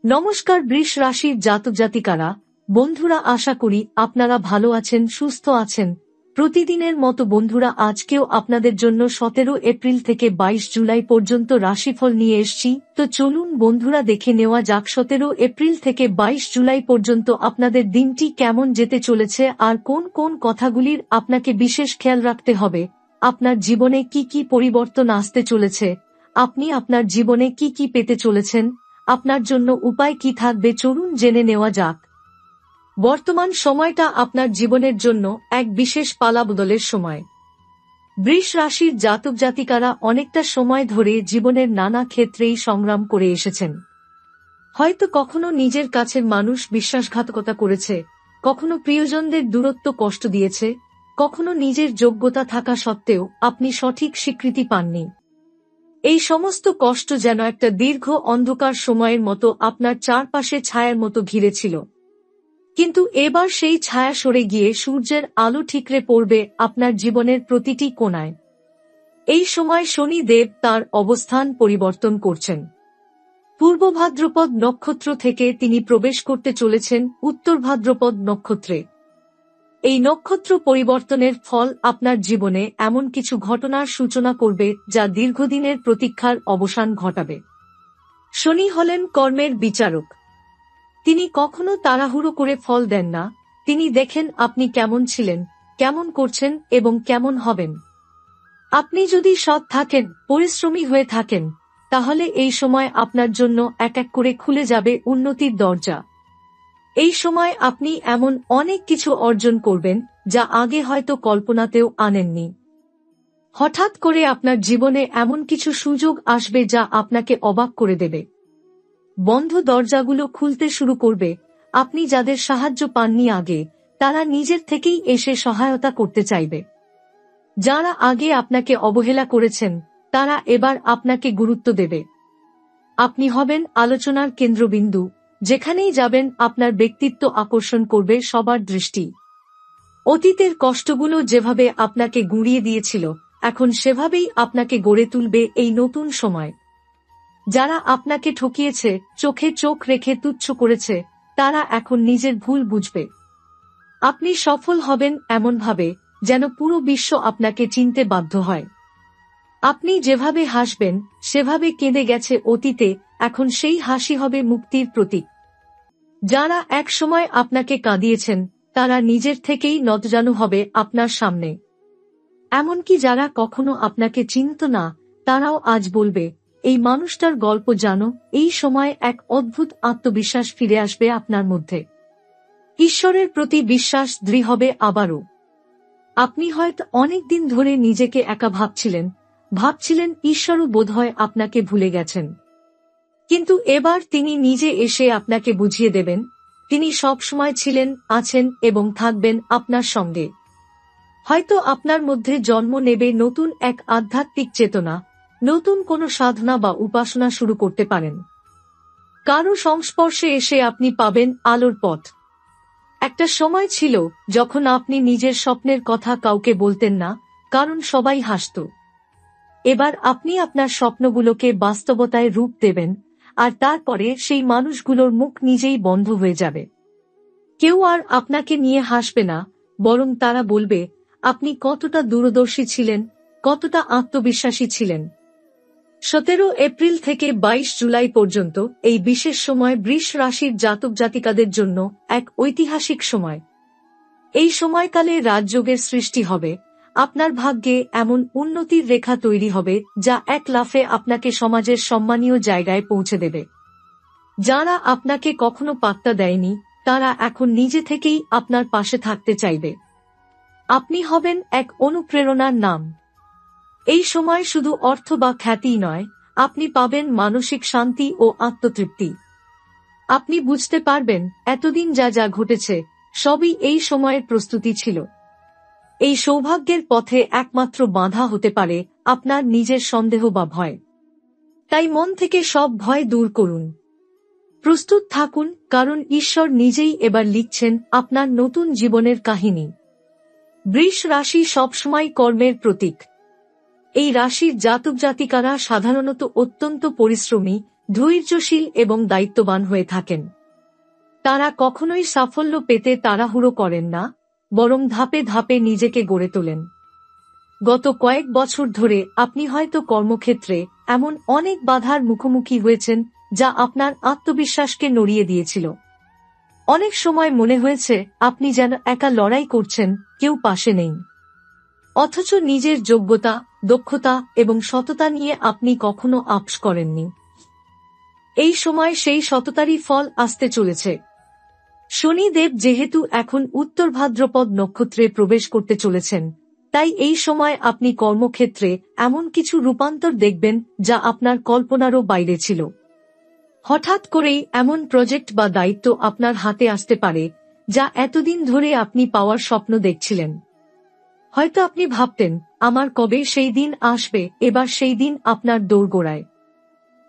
নমস্কার বৃষ রাশির জাতক জাতিকারা, বন্ধুরা, আশা করি আপনারা ভালো আছেন, সুস্থ আছেন। প্রতিদিনের মতো বন্ধুরা, আজকেও আপনাদের জন্য 17 এপ্রিল থেকে 22 জুলাই পর্যন্ত রাশিফল নিয়ে এসেছি। তো চলুন বন্ধুরা, দেখে নেওয়া যাক 17 এপ্রিল থেকে 22 জুলাই পর্যন্ত আপনাদের দিনটি কেমন যেতে চলেছে আর কোন কোন কথাগুলির আপনাকে বিশেষ খেয়াল রাখতে হবে। আপনার জীবনে কি কি পরিবর্তন আসতে চলেছে, আপনি আপনার জীবনে কি কি পেতে চলেছেন, আপনার জন্য উপায় কি থাকবে, চলুন জেনে নেওয়া যাক। বর্তমান সময়টা আপনার জীবনের জন্য এক বিশেষ পালাবদলের সময়। বৃষ রাশির জাতক জাতিকারা অনেকটা সময় ধরে জীবনের নানা ক্ষেত্রেই সংগ্রাম করে এসেছেন। হয়তো কখনো নিজের কাছের মানুষ বিশ্বাসঘাতকতা করেছে, কখনো প্রিয়জনদের দূরত্ব কষ্ট দিয়েছে, কখনো নিজের যোগ্যতা থাকা সত্ত্বেও আপনি সঠিক স্বীকৃতি পাননি। এই সমস্ত কষ্ট যেন একটা দীর্ঘ অন্ধকার সময়ের মতো আপনার চারপাশে ছায়ার মতো ঘিরেছিল। কিন্তু এবার সেই ছায়া সরে গিয়ে সূর্যের আলো ঠিকরে পড়বে আপনার জীবনের প্রতিটি কোণায়। এই সময় শনি দেব তার অবস্থান পরিবর্তন করছেন। পূর্ব ভাদ্রপদ নক্ষত্র থেকে তিনি প্রবেশ করতে চলেছেন উত্তর ভাদ্রপদ নক্ষত্রে। এই নক্ষত্র পরিবর্তনের ফল আপনার জীবনে এমন কিছু ঘটনার সূচনা করবে যা দীর্ঘদিনের প্রতীক্ষার অবসান ঘটাবে। শনি হলেন কর্মের বিচারক। তিনি কখনো তাড়াহুড়ো করে ফল দেন না, তিনি দেখেন আপনি কেমন ছিলেন, কেমন করছেন এবং কেমন হবেন। আপনি যদি সৎ থাকেন, পরিশ্রমী হয়ে থাকেন, তাহলে এই সময় আপনার জন্য এক এক করে খুলে যাবে উন্নতির দরজা। এই সময় আপনি এমন অনেক কিছু অর্জন করবেন যা আগে হয়তো কল্পনাতেও আনেননি। হঠাৎ করে আপনার জীবনে এমন কিছু সুযোগ আসবে যা আপনাকে অবাক করে দেবে। বন্ধ দরজাগুলো খুলতে শুরু করবে, আপনি যাদের সাহায্য পাননি আগে, তারা নিজের থেকেই এসে সহায়তা করতে চাইবে। যারা আগে আপনাকে অবহেলা করেছেন, তারা এবার আপনাকে গুরুত্ব দেবে। আপনি হবেন আলোচনার কেন্দ্রবিন্দু, যেখানেই যাবেন আপনার ব্যক্তিত্ব আকর্ষণ করবে সবার দৃষ্টি। অতীতের কষ্টগুলো যেভাবে আপনাকে গুঁড়িয়ে দিয়েছিল, এখন সেভাবেই আপনাকে গড়ে তুলবে এই নতুন সময়। যারা আপনাকে ঠকিয়েছে, চোখে চোখ রেখে তুচ্ছ করেছে, তারা এখন নিজের ভুল বুঝবে। আপনি সফল হবেন এমনভাবে যেন পুরো বিশ্ব আপনাকে চিনতে বাধ্য হয়। আপনি যেভাবে হাসবেন, সেভাবে কেঁদে গেছে অতীতে, এখন সেই হাসি হবে মুক্তির প্রতীক। যারা এক সময় আপনাকে কাঁদিয়েছেন, তারা নিজের থেকেই নতজানু হবে আপনার সামনে। এমনকি যারা কখনো আপনাকে চিনত না, তারাও আজ বলবে, এই মানুষটার গল্প জানো। এই সময় এক অদ্ভুত আত্মবিশ্বাস ফিরে আসবে আপনার মধ্যে। ঈশ্বরের প্রতি বিশ্বাস দৃঢ় হবে আবারও। আপনি হয়তো অনেকদিন ধরে নিজেকে একা ভাবছিলেন ঈশ্বরও বোধহয় আপনাকে ভুলে গেছেন। কিন্তু এবার তিনি নিজে এসে আপনাকে বুঝিয়ে দেবেন, তিনি সব সময় ছিলেন, আছেন এবং থাকবেন আপনার সঙ্গে। হয়তো আপনার মধ্যে জন্ম নেবে নতুন এক আধ্যাত্মিক চেতনা, নতুন কোনো সাধনা বা উপাসনা শুরু করতে পারেন। কারো সংস্পর্শে এসে আপনি পাবেন আলোর পথ। একটা সময় ছিল যখন আপনি নিজের স্বপ্নের কথা কাউকে বলতেন না, কারণ সবাই হাসত। এবার আপনি আপনার স্বপ্নগুলোকে বাস্তবতায় রূপ দেবেন, আর তারপরে সেই মানুষগুলোর মুখ নিজেই বন্ধ হয়ে যাবে। কেউ আর আপনাকে নিয়ে হাসবে না, বরং তারা বলবে আপনি কতটা দূরদর্শী ছিলেন, কতটা আত্মবিশ্বাসী ছিলেন। 17 এপ্রিল থেকে 22 জুলাই পর্যন্ত এই বিশেষ সময় বৃষ রাশির জাতক জাতিকাদের জন্য এক ঐতিহাসিক সময়। এই সময়কালে রাজযোগের সৃষ্টি হবে, আপনার ভাগ্যে এমন উন্নতির রেখা তৈরি হবে যা এক লাফে আপনাকে সমাজের সম্মানীয় জায়গায় পৌঁছে দেবে। যারা আপনাকে কখনো পাত্তা দেয়নি, তারা এখন নিজে থেকেই আপনার পাশে থাকতে চাইবে। আপনি হবেন এক অনুপ্রেরণার নাম। এই সময় শুধু অর্থ বা খ্যাতি নয়, আপনি পাবেন মানসিক শান্তি ও আত্মতৃপ্তি। আপনি বুঝতে পারবেন এতদিন যা যা ঘটেছে, সবই এই সময়ের প্রস্তুতি ছিল। এই সৌভাগ্যের পথে একমাত্র বাধা হতে পারে আপনার নিজের সন্দেহ বা ভয়। তাই মন থেকে সব ভয় দূর করুন। প্রস্তুত থাকুন, কারণ ঈশ্বর নিজেই এবার লিখছেন আপনার নতুন জীবনের কাহিনী। বৃষ রাশি সবসময় কর্মের প্রতীক। এই রাশির জাতক জাতিকারা সাধারণত অত্যন্ত পরিশ্রমী, ধৈর্যশীল এবং দায়িত্ববান হয়ে থাকেন। তারা কখনোই সাফল্য পেতে তাড়াহুড়ো করেন না, বরং ধাপে ধাপে নিজেকে গড়ে তোলেন। গত কয়েক বছর ধরে আপনি হয়তো কর্মক্ষেত্রে এমন অনেক বাধার মুখোমুখি হয়েছেন যা আপনার আত্মবিশ্বাসকে নড়িয়ে দিয়েছিল। অনেক সময় মনে হয়েছে আপনি যেন একা লড়াই করছেন, কেউ পাশে নেই। অথচ নিজের যোগ্যতা, দক্ষতা এবং সততা নিয়ে আপনি কখনো আপোস করেননি। এই সময় সেই সততারই ফল আসতে চলেছে। শনিদেব যেহেতু এখন উত্তর ভাদ্রপদ নক্ষত্রে প্রবেশ করতে চলেছেন, তাই এই সময় আপনি কর্মক্ষেত্রে এমন কিছু রূপান্তর দেখবেন যা আপনার কল্পনারও বাইরে ছিল। হঠাৎ করেই এমন প্রজেক্ট বা দায়িত্ব আপনার হাতে আসতে পারে যা এতদিন ধরে আপনি পাওয়ার স্বপ্ন দেখছিলেন। হয়তো আপনি ভাবতেন, আমার কবে সেই দিন আসবে, এবার সেই দিন আপনার দোরগোড়ায়।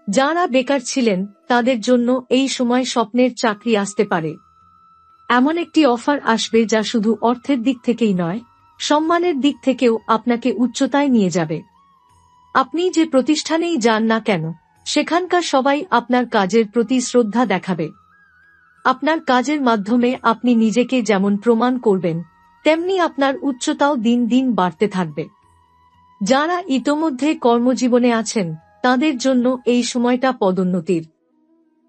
যারা বেকার ছিলেন তাদের জন্য এই সময় স্বপ্নের চাকরি আসতে পারে। এমন একটি অফার আসবে যা শুধু অর্থের দিক থেকেই নয়, সম্মানের দিক থেকেও আপনাকে উচ্চতায় নিয়ে যাবে। আপনি যে প্রতিষ্ঠানেই যান না কেন, সেখানকার সবাই আপনার কাজের প্রতি শ্রদ্ধা দেখাবে। আপনার কাজের মাধ্যমে আপনি নিজেকে যেমন প্রমাণ করবেন, তেমনি আপনার উচ্চতাও দিন দিন বাড়তে থাকবে। যারা ইতোমধ্যে কর্মজীবনে আছেন তাদের জন্য এই সময়টা পদোন্নতির।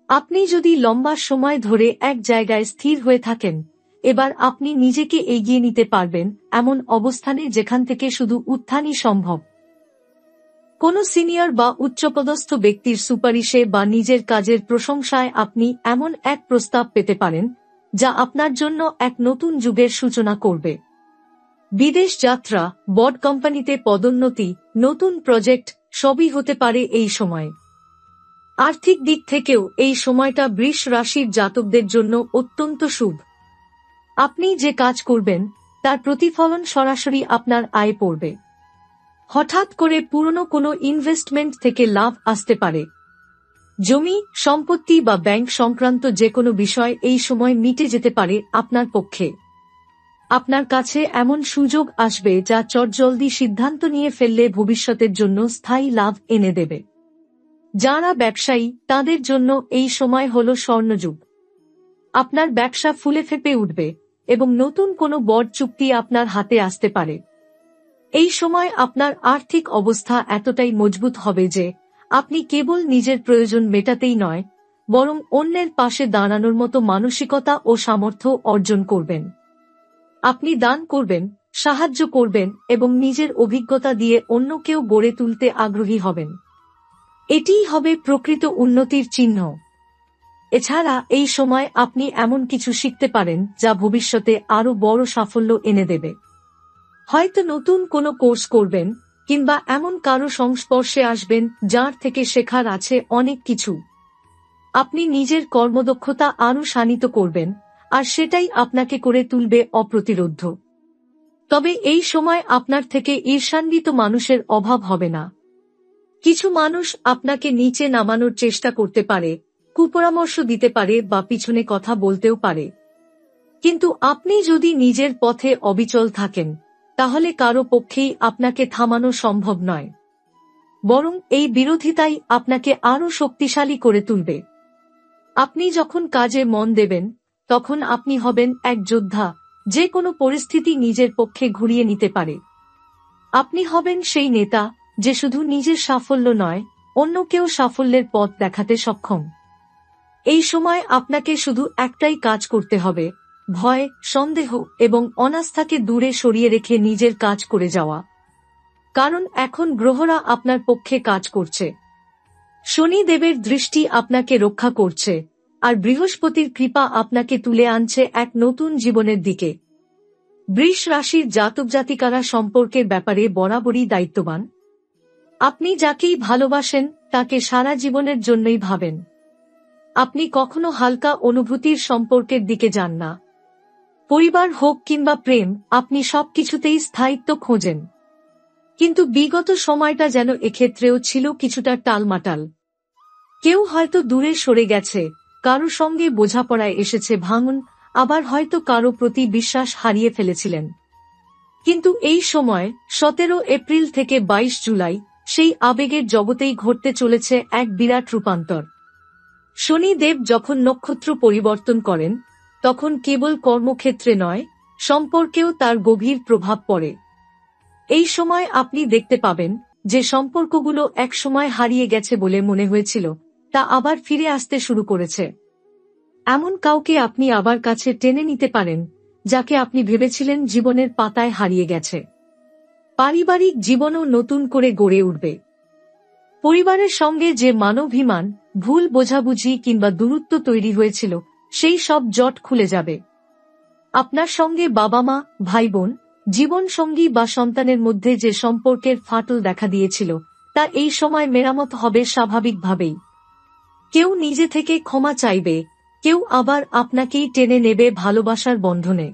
আপনি যদি লম্বা সময় ধরে এক জায়গায় স্থির হয়ে থাকেন, এবার আপনি নিজেকে এগিয়ে নিতে পারবেন এমন অবস্থানে যেখান থেকে শুধু উত্থানই সম্ভব। কোন সিনিয়র বা উচ্চপদস্থ ব্যক্তির সুপারিশে বা নিজের কাজের প্রশংসায় আপনি এমন এক প্রস্তাব পেতে পারেন যা আপনার জন্য এক নতুন যুগের সূচনা করবে। বিদেশ যাত্রা, বড় কোম্পানিতে পদোন্নতি, নতুন প্রজেক্ট সবই হতে পারে এই সময়। আর্থিক দিক থেকেও এই সময়টা বৃষ রাশির জাতকদের জন্য অত্যন্ত শুভ। আপনি যে কাজ করবেন তার প্রতিফলন সরাসরি আপনার আয়ে পড়বে। হঠাৎ করে পুরনো কোনো ইনভেস্টমেন্ট থেকে লাভ আসতে পারে। জমি, সম্পত্তি বা ব্যাংক সংক্রান্ত যে কোনো বিষয় এই সময় মিটে যেতে পারে আপনার পক্ষে। আপনার কাছে এমন সুযোগ আসবে যা চটজলদি সিদ্ধান্ত নিয়ে ফেললে ভবিষ্যতের জন্য স্থায়ী লাভ এনে দেবে। যারা ব্যবসায়ী তাদের জন্য এই সময় হল স্বর্ণযুগ। আপনার ব্যবসা ফুলে ফেঁপে উঠবে এবং নতুন কোনো বড় চুক্তি আপনার হাতে আসতে পারে। এই সময় আপনার আর্থিক অবস্থা এতটাই মজবুত হবে যে আপনি কেবল নিজের প্রয়োজন মেটাতেই নয়, বরং অন্যের পাশে দাঁড়ানোর মতো মানসিকতা ও সামর্থ্য অর্জন করবেন। আপনি দান করবেন, সাহায্য করবেন এবং নিজের অভিজ্ঞতা দিয়ে অন্যকেও গড়ে তুলতে আগ্রহী হবেন। এটিই হবে প্রকৃত উন্নতির চিহ্ন। এছাড়া এই সময় আপনি এমন কিছু শিখতে পারেন যা ভবিষ্যতে আরও বড় সাফল্য এনে দেবে। হয়তো নতুন কোনো কোর্স করবেন কিংবা এমন কারো সংস্পর্শে আসবেন যার থেকে শেখার আছে অনেক কিছু। আপনি নিজের কর্মদক্ষতা আরও শানিত করবেন, আর সেটাই আপনাকে করে তুলবে অপ্রতিরোধ্য। তবে এই সময় আপনার থেকে ঈর্ষান্বিত মানুষের অভাব হবে না। কিছু মানুষ আপনাকে নিচে নামানোর চেষ্টা করতে পারে, কুপরামর্শ দিতে পারে বা পিছনে কথা বলতেও পারে। কিন্তু আপনি যদি নিজের পথে অবিচল থাকেন, তাহলে কারো পক্ষেই আপনাকে থামানো সম্ভব নয়। বরং এই বিরোধিতাই আপনাকে আরও শক্তিশালী করে তুলবে। আপনি যখন কাজে মন দেবেন, তখন আপনি হবেন এক যোদ্ধা, যে কোনো পরিস্থিতি নিজের পক্ষে ঘুরিয়ে নিতে পারে। আপনি হবেন সেই নেতা যে শুধু নিজের সাফল্য নয়, অন্যকেও সাফল্যের পথ দেখাতে সক্ষম। এই সময় আপনাকে শুধু একটাই কাজ করতে হবে, ভয়, সন্দেহ এবং অনাস্থাকে দূরে সরিয়ে রেখে নিজের কাজ করে যাওয়া। কারণ এখন গ্রহরা আপনার পক্ষে কাজ করছে। শনিদেবের দৃষ্টি আপনাকে রক্ষা করছে, আর বৃহস্পতির কৃপা আপনাকে তুলে আনছে এক নতুন জীবনের দিকে। বৃষ রাশির জাতক জাতিকারা সম্পর্কের ব্যাপারে বরাবরই দায়িত্ববান। আপনি যাকেই ভালোবাসেন তাকে সারা জীবনের জন্যই ভাবেন। আপনি কখনো হালকা অনুভূতির সম্পর্কের দিকে যান না। পরিবার হোক কিংবা প্রেম, আপনি সবকিছুতেই স্থায়িত্ব খোঁজেন। কিন্তু বিগত সময়টা যেন এক্ষেত্রেও ছিল কিছুটা টালমাটাল। কেউ হয়তো দূরে সরে গেছে, কারো সঙ্গে বোঝাপড়ায় এসেছে ভাঙন, আবার হয়তো কারো প্রতি বিশ্বাস হারিয়ে ফেলেছিলেন। কিন্তু এই সময় 17 এপ্রিল থেকে 22 জুলাই সেই আবেগের জগতেই ঘটতে চলেছে এক বিরাট রূপান্তর। শনিদেব যখন নক্ষত্র পরিবর্তন করেন তখন কেবল কর্মক্ষেত্রে নয়, সম্পর্কেও তার গভীর প্রভাব পড়ে। এই সময় আপনি দেখতে পাবেন যে সম্পর্কগুলো একসময় হারিয়ে গেছে বলে মনে হয়েছিল, তা আবার ফিরে আসতে শুরু করেছে। এমন কাউকে আপনি আবার কাছে টেনে নিতে পারেন যাকে আপনি ভেবেছিলেন জীবনের পাতায় হারিয়ে গেছে। পারিবারিক জীবনও নতুন করে গড়ে উঠবে। পরিবারের সঙ্গে যে মানবাভিমান, ভুল বোঝাবুঝি কিংবা দূরত্ব তৈরি হয়েছিল, সেই সব জট খুলে যাবে। আপনার সঙ্গে বাবা মা, ভাই বোন, জীবনসঙ্গী বা সন্তানের মধ্যে যে সম্পর্কের ফাটল দেখা দিয়েছিল, তা এই সময় মেরামত হবে স্বাভাবিকভাবেই। কেউ নিজে থেকে ক্ষমা চাইবে, কেউ আবার আপনাকেই টেনে নেবে ভালোবাসার বন্ধনে।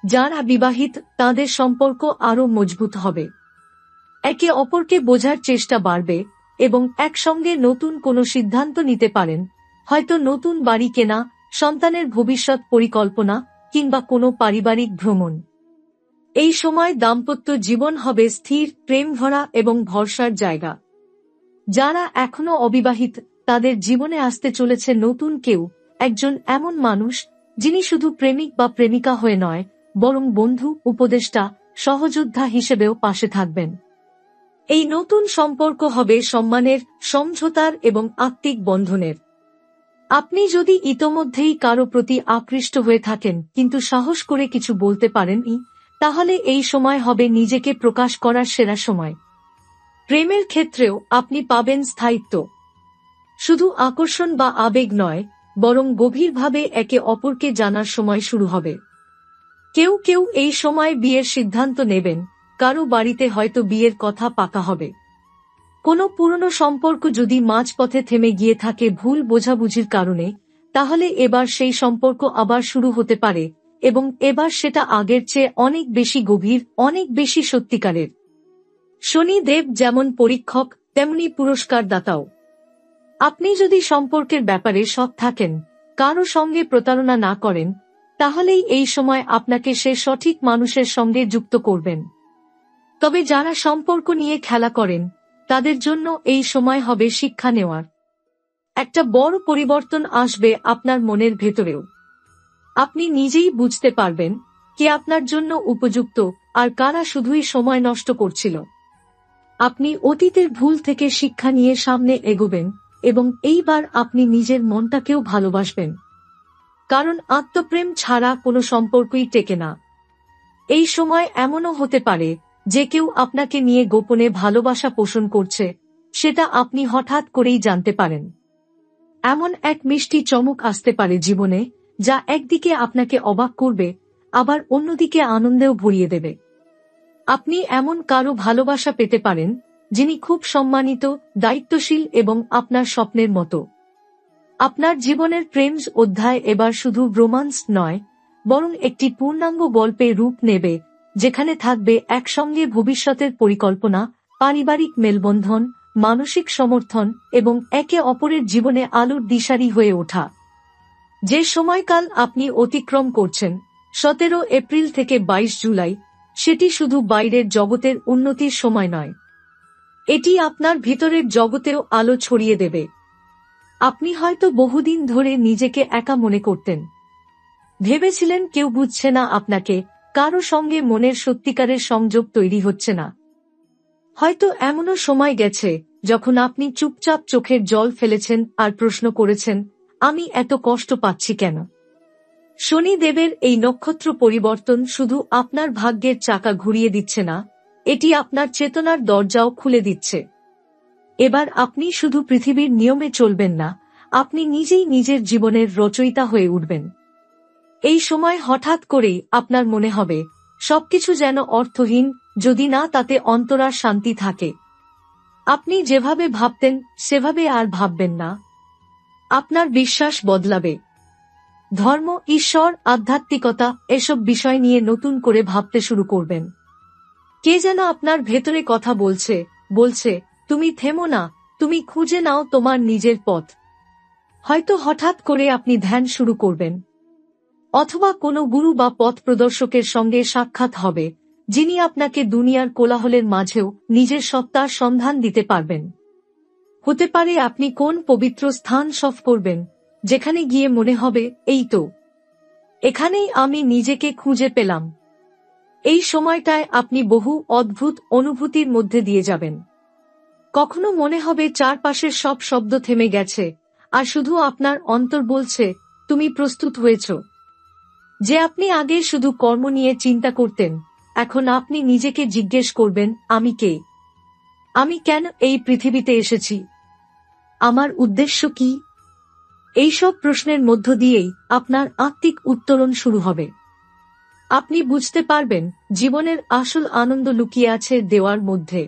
যারা বিবাহিত তাদের সম্পর্ক আরও মজবুত হবে। একে অপরকে বোঝার চেষ্টা বাড়বে এবং একসঙ্গে নতুন কোনো সিদ্ধান্ত নিতে পারেন, হয়তো নতুন বাড়ি কেনা, সন্তানের ভবিষ্যৎ পরিকল্পনা কিংবা কোনো পারিবারিক ভ্রমণ। এই সময় দাম্পত্য জীবন হবে স্থির, প্রেম ভরা এবং ভরসার জায়গা। যারা এখনো অবিবাহিত তাদের জীবনে আসতে চলেছে নতুন কেউ, একজন এমন মানুষ যিনি শুধু প্রেমিক বা প্রেমিকা হয়ে নয়, বরং বন্ধু, উপদেষ্টা, সহযোদ্ধা হিসেবেও পাশে থাকবেন। এই নতুন সম্পর্ক হবে সম্মানের, সমঝোতার এবং আত্মিক বন্ধনের। আপনি যদি ইতোমধ্যেই কারো প্রতি আকৃষ্ট হয়ে থাকেন কিন্তু সাহস করে কিছু বলতে পারেননি, তাহলে এই সময় হবে নিজেকে প্রকাশ করার সেরা সময়। প্রেমের ক্ষেত্রেও আপনি পাবেন স্থায়িত্ব। শুধু আকর্ষণ বা আবেগ নয়, বরং গভীরভাবে একে অপরকে জানার সময় শুরু হবে। কেউ কেউ এই সময় বিয়ের সিদ্ধান্ত নেবেন, কারো বাড়িতে হয়তো বিয়ের কথা পাকা হবে। কোনো পুরনো সম্পর্ক যদি মাঝপথে থেমে গিয়ে থাকে ভুল বোঝাবুঝির কারণে, তাহলে এবার সেই সম্পর্ক আবার শুরু হতে পারে এবং এবার সেটা আগের চেয়ে অনেক বেশি গভীর, অনেক বেশি সত্যিকারের। শনিদেব যেমন পরীক্ষক তেমনি পুরস্কার দাতাও। আপনি যদি সম্পর্কের ব্যাপারে সৎ থাকেন, কারো সঙ্গে প্রতারণা না করেন, তাহলেই এই সময় আপনাকে সে সঠিক মানুষের সঙ্গে যুক্ত করবেন। তবে যারা সম্পর্ক নিয়ে খেলা করেন তাদের জন্য এই সময় হবে শিক্ষা নেওয়ার। একটা বড় পরিবর্তন আসবে আপনার মনের ভেতরেও। আপনি নিজেই বুঝতে পারবেন কে আপনার জন্য উপযুক্ত আর কারা শুধুই সময় নষ্ট করছিল। আপনি অতীতের ভুল থেকে শিক্ষা নিয়ে সামনে এগোবেন এবং এইবার আপনি নিজের মনটাকেও ভালোবাসবেন। কারণ আত্মপ্রেম ছাড়া কোনো সম্পর্কই টেকে না। এই সময় এমনও হতে পারে যে কেউ আপনাকে নিয়ে গোপনে ভালোবাসা পোষণ করছে, সেটা আপনি হঠাৎ করেই জানতে পারেন। এমন এক মিষ্টি চমক আসতে পারে জীবনে, যা একদিকে আপনাকে অবাক করবে, আবার অন্যদিকে আনন্দেও ভরিয়ে দেবে। আপনি এমন কারো ভালোবাসা পেতে পারেন যিনি খুব সম্মানিত, দায়িত্বশীল এবং আপনার স্বপ্নের মতো। আপনার জীবনের প্রেম অধ্যায় এবার শুধু রোমান্স নয়, বরং একটি পূর্ণাঙ্গ গল্পে রূপ নেবে, যেখানে থাকবে একসঙ্গে ভবিষ্যতের পরিকল্পনা, পারিবারিক মেলবন্ধন, মানসিক সমর্থন এবং একে অপরের জীবনে আলোর দিশারি হয়ে ওঠা। যে সময়কাল আপনি অতিক্রম করছেন 17 এপ্রিল থেকে 22 জুলাই, সেটি শুধু বাইরের জগতের উন্নতির সময় নয়, এটি আপনার ভিতরের জগতেও আলো ছড়িয়ে দেবে। আপনি হয়তো বহুদিন ধরে নিজেকে একা মনে করতেন, ভেবেছিলেন কেউ বুঝছে না আপনাকে, কারো সঙ্গে মনের সত্যিকারের সংযোগ তৈরি হচ্ছে না। হয়তো এমনও সময় গেছে যখন আপনি চুপচাপ চোখের জল ফেলেছেন আর প্রশ্ন করেছেন, আমি এত কষ্ট পাচ্ছি কেন? শনিদেবের এই নক্ষত্র পরিবর্তন শুধু আপনার ভাগ্যের চাকা ঘুরিয়ে দিচ্ছে না, এটি আপনার চেতনার দরজাও খুলে দিচ্ছে। এবার আপনি শুধু পৃথিবীর নিয়মে চলবেন না, আপনি নিজেই নিজের জীবনের রচয়িতা হয়ে উঠবেন। এই সময় হঠাৎ করেই আপনার মনে হবে সবকিছু যেন অর্থহীন, যদি না তাতে অন্তরার শান্তি থাকে। আপনি যেভাবে ভাবতেন সেভাবে আর ভাববেন না। আপনার বিশ্বাস বদলাবে। ধর্ম, ঈশ্বর, আধ্যাত্মিকতা এসব বিষয় নিয়ে নতুন করে ভাবতে শুরু করবেন। কে যেন আপনার ভেতরে কথা বলছে, তুমি থেমো না, তুমি খুঁজে নাও তোমার নিজের পথ। হয়তো হঠাৎ করে আপনি ধ্যান শুরু করবেন, অথবা কোনো গুরু বা পথ প্রদর্শকের সঙ্গে সাক্ষাৎ হবে, যিনি আপনাকে দুনিয়ার কোলাহলের মাঝেও নিজের সত্তার সন্ধান দিতে পারবেন। হতে পারে আপনি কোন পবিত্র স্থান সফর করবেন, যেখানে গিয়ে মনে হবে এই তো, এখানেই আমি নিজেকে খুঁজে পেলাম। এই সময়টায় আপনি বহু অদ্ভুত অনুভূতির মধ্যে দিয়ে যাবেন। কখনো মনে হবে চারপাশের সব শব্দ থেমে গেছে, আর শুধু আপনার অন্তর বলছে তুমি প্রস্তুত হয়েছ। যে আপনি আগে শুধু কর্ম নিয়ে চিন্তা করতেন, এখন আপনি নিজেকে জিজ্ঞেস করবেন আমি কে, আমি কেন এই পৃথিবীতে এসেছি, আমার উদ্দেশ্য কি। এইসব প্রশ্নের মধ্য দিয়েই আপনার আত্মিক উত্তরণ শুরু হবে। আপনি বুঝতে পারবেন জীবনের আসল আনন্দ লুকিয়ে আছে দেওয়ার মধ্যে।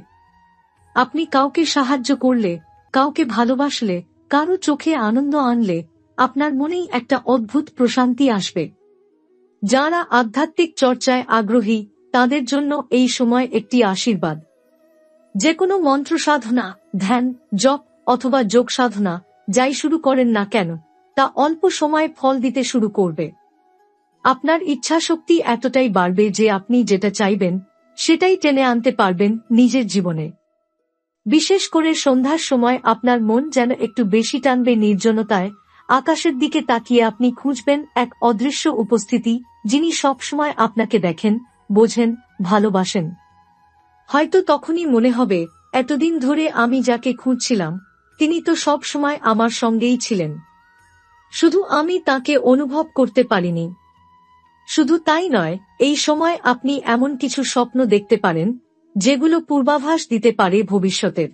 আপনি কাউকে সাহায্য করলে, কাউকে ভালোবাসলে, কারো চোখে আনন্দ আনলে, আপনার মনেই একটা অদ্ভুত প্রশান্তি আসবে। যারা আধ্যাত্মিক চর্চায় আগ্রহী তাদের জন্য এই সময় একটি আশীর্বাদ। যে কোনো মন্ত্র সাধনা, ধ্যান, জপ অথবা যোগ সাধনা যাই শুরু করেন না কেন, তা অল্প সময়ে ফল দিতে শুরু করবে। আপনার ইচ্ছাশক্তি এতটাই বাড়বে যে আপনি যেটা চাইবেন সেটাই টেনে আনতে পারবেন নিজের জীবনে। বিশেষ করে সন্ধ্যার সময় আপনার মন যেন একটু বেশি টানবে নির্জনতায়। আকাশের দিকে তাকিয়ে আপনি খুঁজবেন এক অদৃশ্য উপস্থিতি, যিনি সবসময় আপনাকে দেখেন, বোঝেন, ভালোবাসেন। হয়তো তখনই মনে হবে এতদিন ধরে আমি যাকে খুঁজছিলাম তিনি তো সব সময় আমার সঙ্গেই ছিলেন, শুধু আমি তাকে অনুভব করতে পারিনি। শুধু তাই নয়, এই সময় আপনি এমন কিছু স্বপ্ন দেখতে পারেন যেগুলো পূর্বাভাস দিতে পারে ভবিষ্যতের।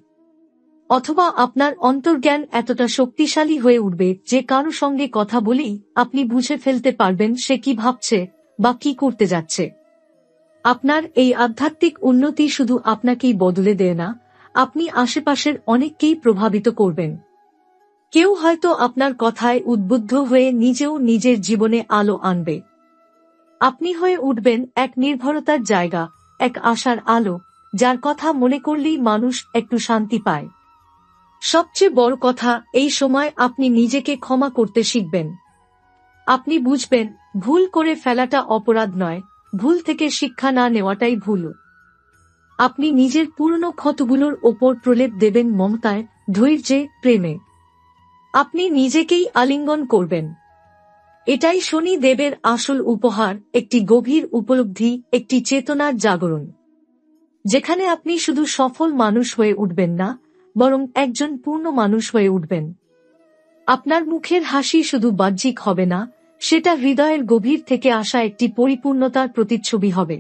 অথবা আপনার অন্তর্জ্ঞান এতটা শক্তিশালী হয়ে উঠবে যে কারো সঙ্গে কথা বলেই আপনি বুঝে ফেলতে পারবেন সে কি ভাবছে বা কি করতে যাচ্ছে। আপনার এই আধ্যাত্মিক উন্নতি শুধু আপনাকেই বদলে দেয় না, আপনি আশেপাশের অনেককেই প্রভাবিত করবেন। কেউ হয়তো আপনার কথায় উদ্বুদ্ধ হয়ে নিজেও নিজের জীবনে আলো আনবে। আপনি হয়ে উঠবেন এক নির্ভরতার জায়গা, এক আশার আলো, যার কথা মনে করলেই মানুষ একটু শান্তি পায়। সবচেয়ে বড় কথা, এই সময় আপনি নিজেকে ক্ষমা করতে শিখবেন। আপনি বুঝবেন ভুল করে ফেলাটা অপরাধ নয়, ভুল থেকে শিক্ষা না নেওয়াটাই ভুল। আপনি নিজের পুরনো ক্ষতগুলোর ওপর প্রলেপ দেবেন মমতায়, ধৈর্যে, প্রেমে। আপনি নিজেকেই আলিঙ্গন করবেন। এটাই শনি দেবের আসল উপহার, একটি গভীর উপলব্ধি, একটি চেতনার জাগরণ, যেখানে আপনি শুধু সফল মানুষ হয়ে উঠবেন না, বরং একজন পূর্ণ মানুষ হয়ে উঠবেন। আপনার মুখের হাসি শুধু বাহ্যিক হবে না, সেটা হৃদয়ের গভীর থেকে আসা একটি পরিপূর্ণতার প্রতিচ্ছবি হবে।